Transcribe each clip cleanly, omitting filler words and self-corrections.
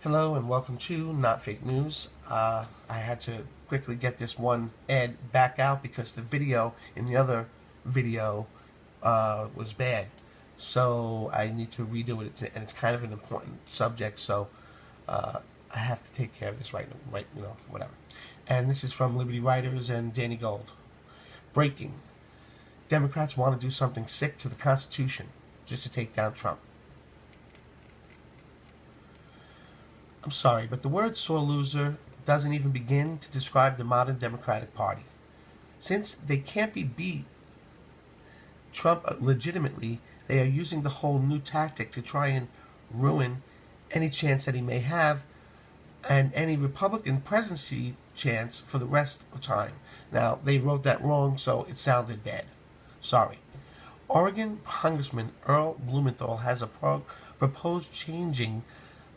Hello and welcome to Not Fake News. I had to quickly get this one ad back out because the video in the other video was bad. So I need to redo it, and it's kind of an important subject, so I have to take care of this right, whatever. And this is from Liberty Writers and Danny Gold. Breaking. Democrats want to do something sick to the Constitution just to take down Trump. I'm sorry, but the word sore loser doesn't even begin to describe the modern Democratic Party. Since they can't be beat Trump legitimately, they are using the whole new tactic to try and ruin any chance that he may have and any Republican presidency chance for the rest of time. Now, they wrote that wrong, so it sounded bad. Sorry. Oregon Congressman Earl Blumenthal has a proposed changing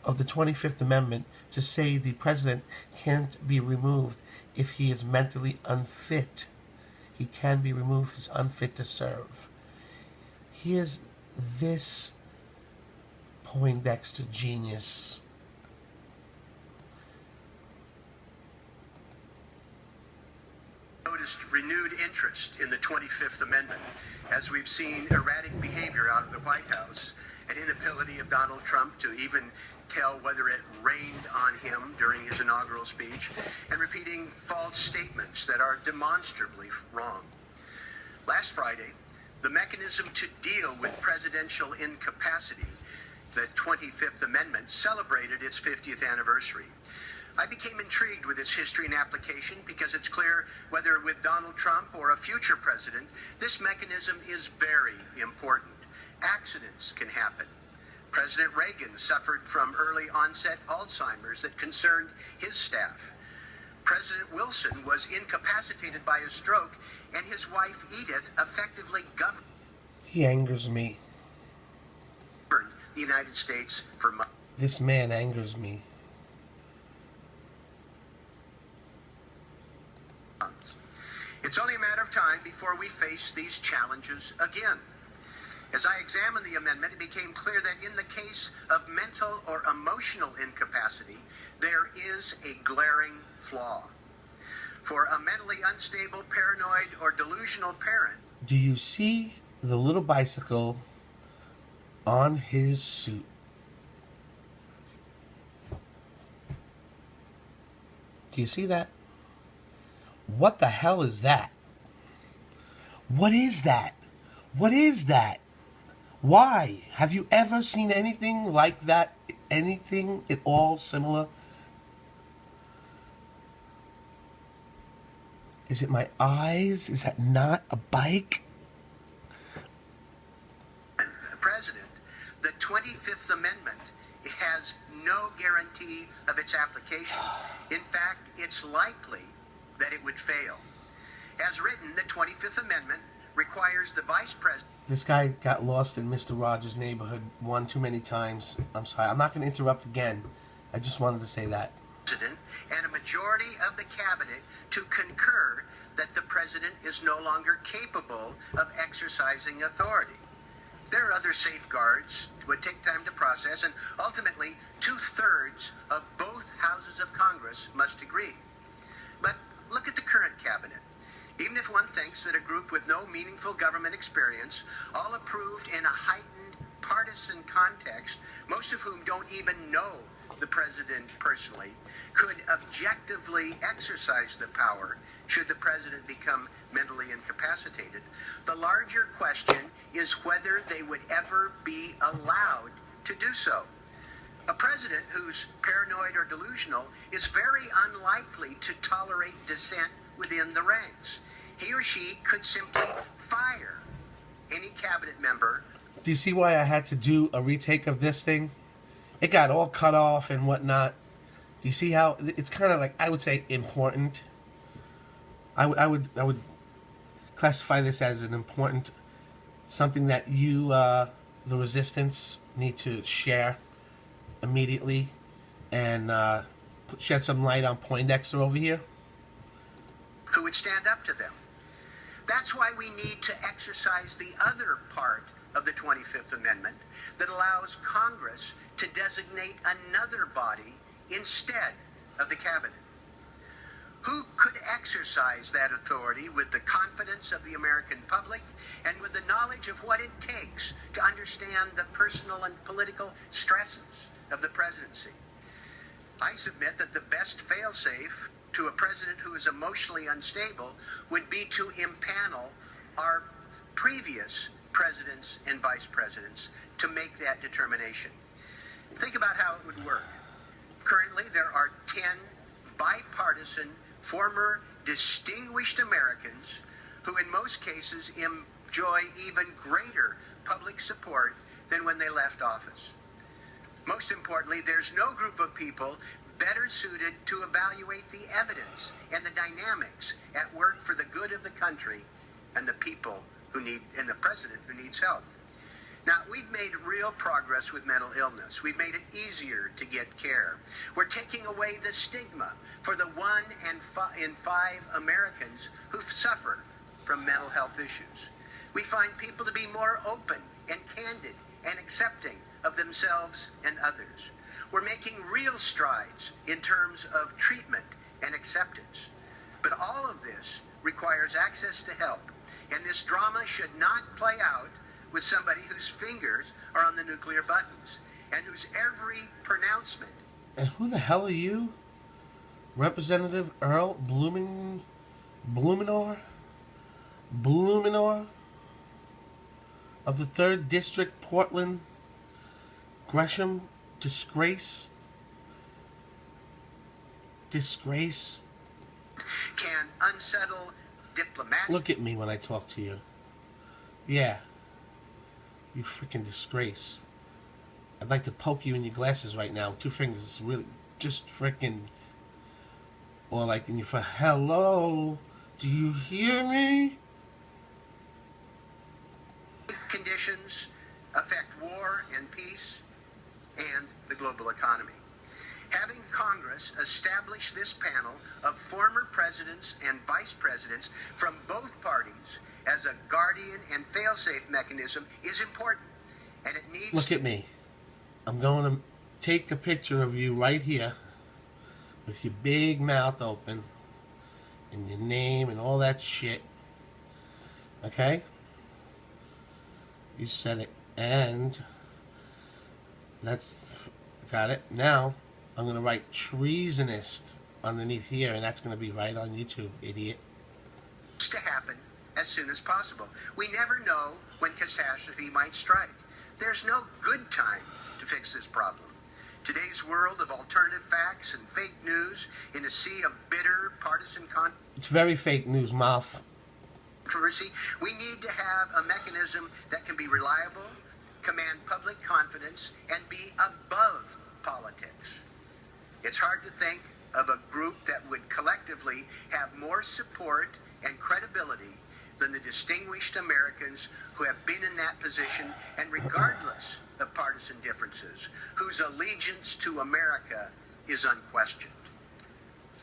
of the 25th Amendment to say the president can't be removed if he is mentally unfit. He can be removed if he's unfit to serve. Here's this Poindexter genius. Noticed renewed interest in the 25th Amendment as we've seen erratic behavior out of the White House, an inability of Donald Trump to even tell whether it rained on him during his inaugural speech, and repeating false statements that are demonstrably wrong. Last Friday, the mechanism to deal with presidential incapacity, the 25th Amendment, celebrated its 50th anniversary. I became intrigued with its history and application because it's clear whether with Donald Trump or a future president, this mechanism is very important. Accidents can happen. President Reagan suffered from early onset Alzheimer's that concerned his staff. President Wilson was incapacitated by a stroke, and his wife Edith effectively governed He angers me. the United States for months. This man angers me. It's only a matter of time before we face these challenges again. As I examined the amendment, it became clear that in the case of mental or emotional incapacity, there is a glaring flaw. For a mentally unstable, paranoid, or delusional parent, Do you see the little bicycle on his suit? Do you see that? What the hell is that? What is that? What is that? Why? Have you ever seen anything like that? Anything at all similar? Is it my eyes? Is that not a bike? President, the 25th Amendment has no guarantee of its application. In fact, it's likely that it would fail. As written, the 25th Amendment requires the Vice President. This guy got lost in Mr. Rogers' Neighborhood one too many times. I'm sorry. I'm not going to interrupt again. I just wanted to say that. And a majority of the cabinet to concur that the president is no longer capable of exercising authority. There are other safeguards that would take time to process, and ultimately 2/3 of both houses of Congress must agree. But look at the current cabinet. Even if one thinks that a group with no meaningful government experience, all approved in a heightened partisan context, most of whom don't even know the president personally, could objectively exercise the power should the president become mentally incapacitated, the larger question is whether they would ever be allowed to do so. A president who's paranoid or delusional is very unlikely to tolerate dissent within the ranks. He or she could simply fire any cabinet member. Do you see why I had to do a retake of this thing? It got all cut off and whatnot. Do you see how it's kind of like, I would say, important? I would classify this as an important, something that you, the resistance, need to share immediately and shed some light on Poindexter over here. Who would stand up to them. That's why we need to exercise the other part of the 25th Amendment that allows Congress to designate another body instead of the cabinet. Who could exercise that authority with the confidence of the American public and with the knowledge of what it takes to understand the personal and political stresses of the presidency? I submit that the best failsafe to a president who is emotionally unstable would be to impanel our previous presidents and vice presidents to make that determination. Think about how it would work. Currently, there are 10 bipartisan former distinguished Americans who in most cases enjoy even greater public support than when they left office. Most importantly, there's no group of people better suited to evaluate the evidence and the dynamics at work for the good of the country and the people who need, and the president who needs help. Now, we've made real progress with mental illness. We've made it easier to get care. We're taking away the stigma for the 1 in 5 Americans who suffer from mental health issues. We find people to be more open and candid and accepting of themselves and others. We're making real strides in terms of treatment and acceptance. But all of this requires access to help. And this drama should not play out with somebody whose fingers are on the nuclear buttons and whose every pronouncement. And who the hell are you? Representative Earl Blumenauer of the 3rd District, Portland, Gresham, disgrace. Can unsettle diplomatic. Look at me when I talk to you. Yeah. You freaking disgrace. I'd like to poke you in your glasses right now with 2 fingers. It's really just freaking. Or like in your for hello. Do you hear me? Conditions affect war and peace and the global economy. Having Congress establish this panel of former presidents and vice presidents from both parties as a guardian and fail-safe mechanism is important, and it needs. Look at me. I'm going to take a picture of you right here with your big mouth open and your name and all that shit. Okay? You said it. And that's got it. Now I'm going to write treasonist underneath here, and that's going to be right on YouTube, idiot. To happen as soon as possible. We never know when catastrophe might strike. There's no good time to fix this problem. Today's world of alternative facts and fake news in a sea of bitter partisan It's very fake news, mouth. controversy, we need to have a mechanism that can be reliable, command public confidence, and be above politics. It's hard to think of a group that would collectively have more support and credibility than the distinguished Americans who have been in that position, and regardless of partisan differences, whose allegiance to America is unquestioned.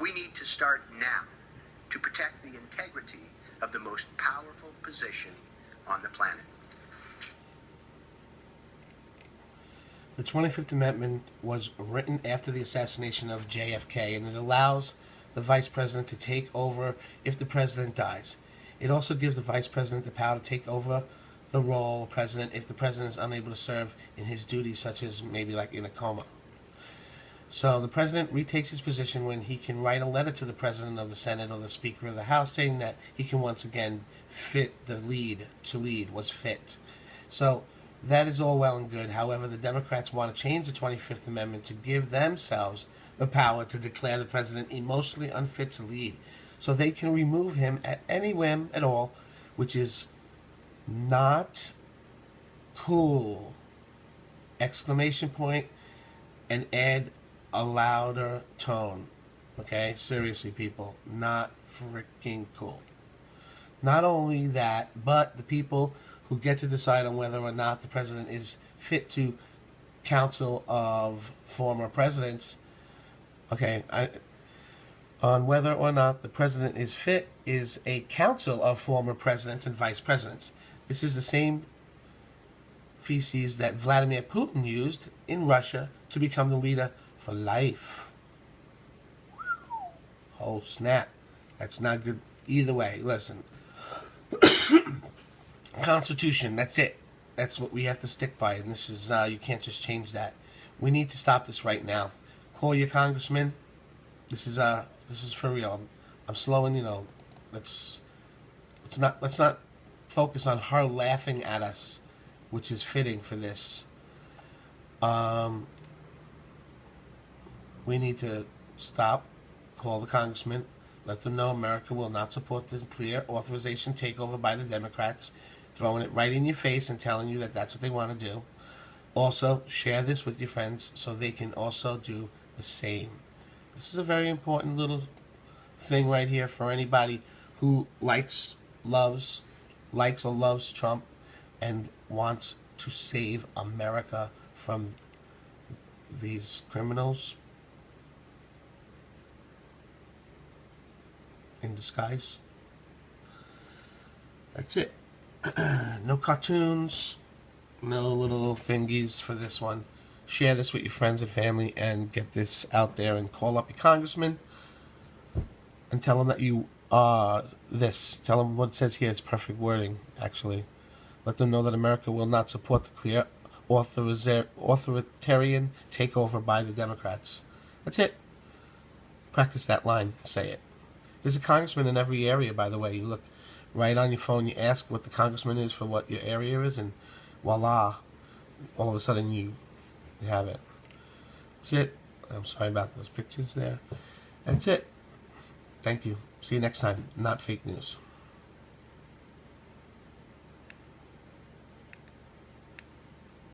We need to start now to protect the integrity of the most powerful position on the planet. The 25th Amendment was written after the assassination of JFK, and it allows the vice president to take over if the president dies. It also gives the vice president the power to take over the role of president if the president is unable to serve in his duties, such as maybe like in a coma. So the president retakes his position when he can write a letter to the president of the Senate or the Speaker of the House saying that he can once again was fit. So that is all well and good. However, the Democrats want to change the 25th Amendment to give themselves the power to declare the president emotionally unfit to lead, so they can remove him at any whim at all, which is not cool! Exclamation point, and add a louder tone. Okay? Seriously, people. Not freaking cool. Not only that, but the people who get to decide on whether or not the president is fit to council of former presidents, on whether or not the president is fit is a council of former presidents and vice presidents. This is the same feces that Vladimir Putin used in Russia to become the leader for life. Oh, snap. That's not good either way. Listen. Constitution, that's it. That's what we have to stick by, and this is, you can't just change that. We need to stop this right now. Call your congressman. This is for real. I'm slowing, let's not focus on her laughing at us, which is fitting for this. We need to stop, call the congressman, let them know America will not support the clear authorization takeover by the Democrats, throwing it right in your face and telling you that that's what they want to do. Also, share this with your friends so they can also do the same. This is a very important little thing right here for anybody who likes or loves Trump and wants to save America from these criminals in disguise. That's it. No cartoons, no little thingies for this one. Share this with your friends and family and get this out there, and call up your congressman and tell them that you this. Tell them what it says here. It's perfect wording, actually. Let them know that America will not support the clear authoritarian takeover by the Democrats. That's it. Practice that line. Say it. There's a congressman in every area, by the way. You look right on your phone, you ask what the congressman is for what your area is, and voila, all of a sudden you have it. That's it. I'm sorry about those pictures there. That's it. Thank you. See you next time. Not fake news.